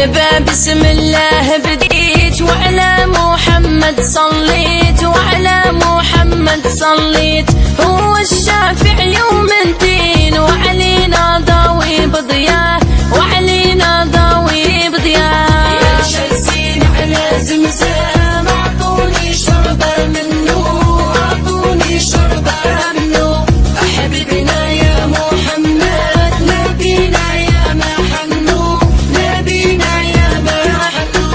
الباب بسم الله بديت، وعلى محمد صليت، وعلى محمد صليت. هو الشافع يوم الدين، وعلينا ضوي بضياه، وعلينا ضوي بضياه. يا جالسين على زمزم اعطوني شربة منه، اعطوني شربة منه. حبيبنا يا محمد نبينا يا محنو، نبينا يا محنو.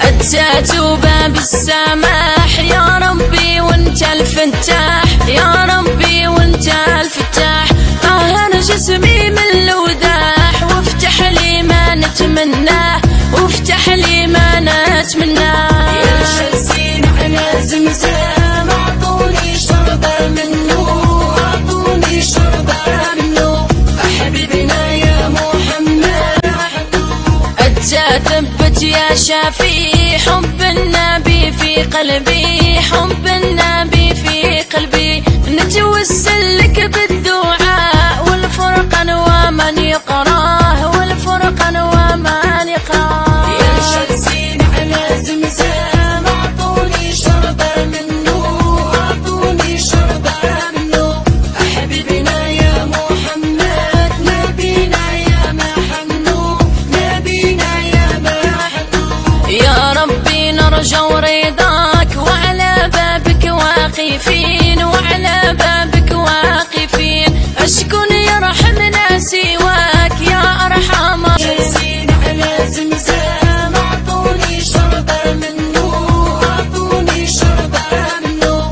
أتيت باب السماح يا ربي وانت الفتاح، يا ربي وانت الفتاح. طهر جسمي من الوداح، وافتح لي ما نتمناه، وافتح لي ما نتمناه. يا جالسين على زمزم اعطوني شربة منه، اعطوني شربة منه. حبيبنا يا محمد ثبت يا شافي حب النبي في قلبي، حب النبي في قلبي. نتوسل لك بالدعاء والفرقان ومن يقراه، والفرقان ومن يقراه. يا جالسين على زمزم اعطوني شربة منه، اعطوني شربة منه. حبيبنا يا محمد نبينا يا محنو، نبينا يا محنو. يا ربي نرجو رضاك، وعلى بابك واقفين، وعلى بابك واقفين. اشكن يرحمنا سواك يا ارحم. جالسين على زمزم اعطوني شربة منه، اعطوني شربة منه.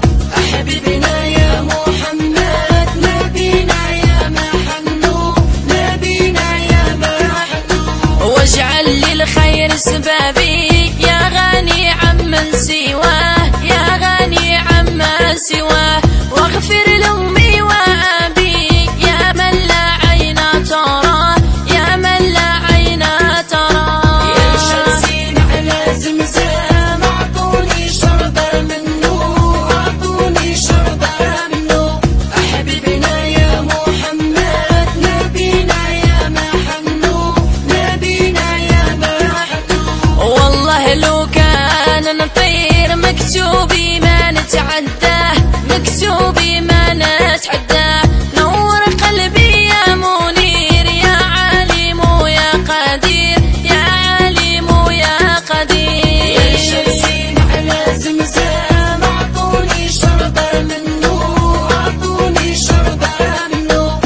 حبيبنا يا محمد نبينا يا محنو، نبينا يا محنو. واجعل للخير سبابي يا غني عمن سواه، يا غني عمن سواه. واغفر لأمي وأبي يا من لا عين تراه، يا من لا عين تراه. يا جالسين على زمزم اعطوني شربة منه، اعطوني شربة منه. حبيبنا يا محمد نبينا يا محنو، نبينا يا محنو. والله لو كان نطير مكتوبي ما نتعداه، مكتوبي ما نتعداه. نور قلبي يا منير يا عالم يا قدير، يا عالم يا قدير. يا جالسين على زمزم اعطوني شربة منه، اعطوني شربة منه.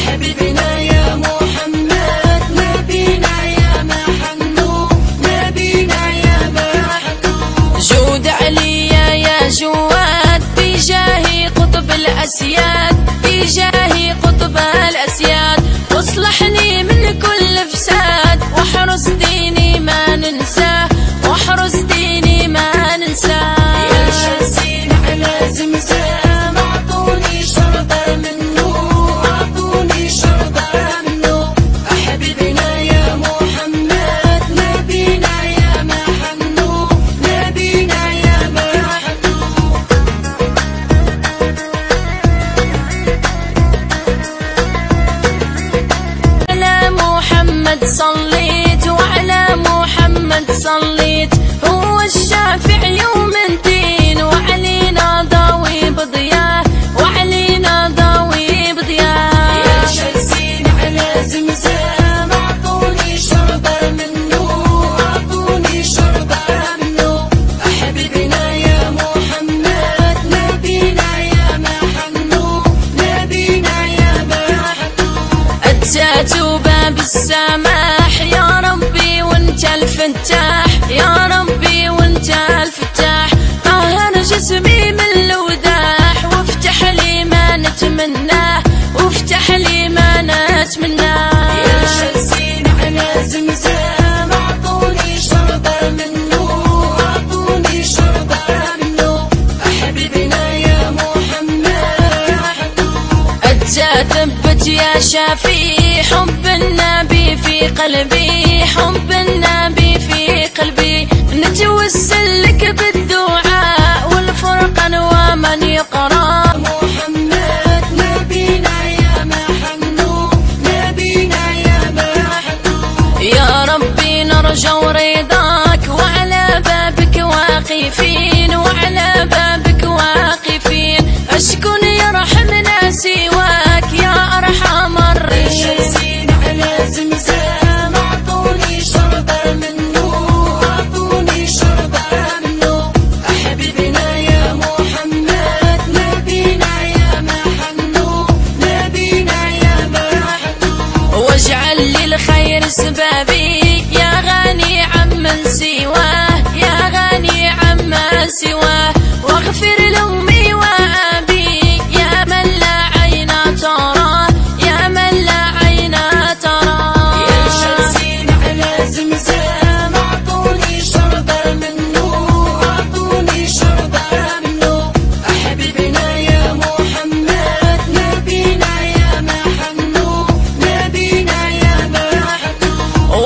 حبيبنا يا محمد نبينا يا محنو، نبينا يا محنو. جود علي يا جواد بجاه قطب الأسياد، بجاه قطب الأسياد. واصلحني من كل فساد، واحرس ديني ما ننساه، واحرس ديني ما ننساه. يا جالسين على زمزم اعطوني شربة منه، اعطوني شربة منه. حبيبنا يا محمد نبينا يا محنو، نبينا يا محنو. على محمد صليت، وعلى محمد صليت. هو الشافع يوم الدين، وعلينا ضوي بضياه، وعلينا ضوي بضياه. يا جالسين على زمزم اعطوني شربة منه، اعطوني شربة منه. حبيبنا يا محمد نبينا يا محنو، نبينا يا محنو. أتيت باب السماح يا ربي وانت الفتاح، يا ربي وانت الفتاح. طهر جسمي من الوداح، وافتح لي ما نتمناه، وافتح لي ما نتمناه. يا جالسين على زمزم اعطوني شربة منه، اعطوني شربة منه. حبيبنا يا محمد ثبت يا شافي حب النبي في قلبي، حب النبي في قلبي. نتوسل لك بالدعاء والفرقان ومن يقراه. محمد نبينا يا محنو، نبينا يا محنو. يا ربي نرجو ورضاك، وعلى بابك واقفين، وعلى بابك واقفين. أشكون يرحمنا سواك يا أرحم الراحمين. جالسين على زمزم أعطوني شربة منه، أعطوني شربة منه. حبيبنا يا محمد نبينا يا محنو، نبينا يا محنو. واجعل للخير سبابي يا غني عمن سواه، يا غني عمن سواه. واغفر لأمي وأبي يا من لا عين تراه، يا من لا عين تراه. يا جالسين على زمزم أعطوني شربة منه، أعطوني شربة منه. حبيبنا يا محمد نبينا يا محنو، نبينا يا محنو.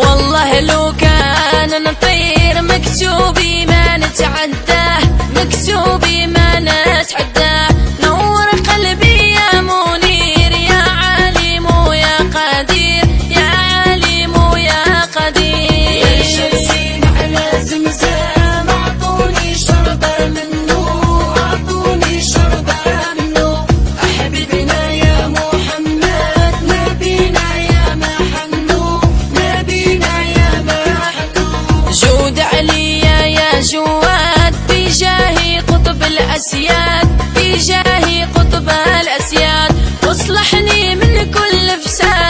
والله لو كان نطير مكتوبي ما نتعداه، مكتوبي ما نتعداه. نور قلبي يا منير يا عالم يا قدير، يا عالم يا قدير. يا جالسين على زمزم أعطوني شربة منه، أعطوني شربة منه. حبيبنا يا محمد نبينا يا محنو، نبينا يا محنو. جود علي يا جواد بجاه قطب الأسياد، بجاه قطب الأسياد. واصلحني من كل فساد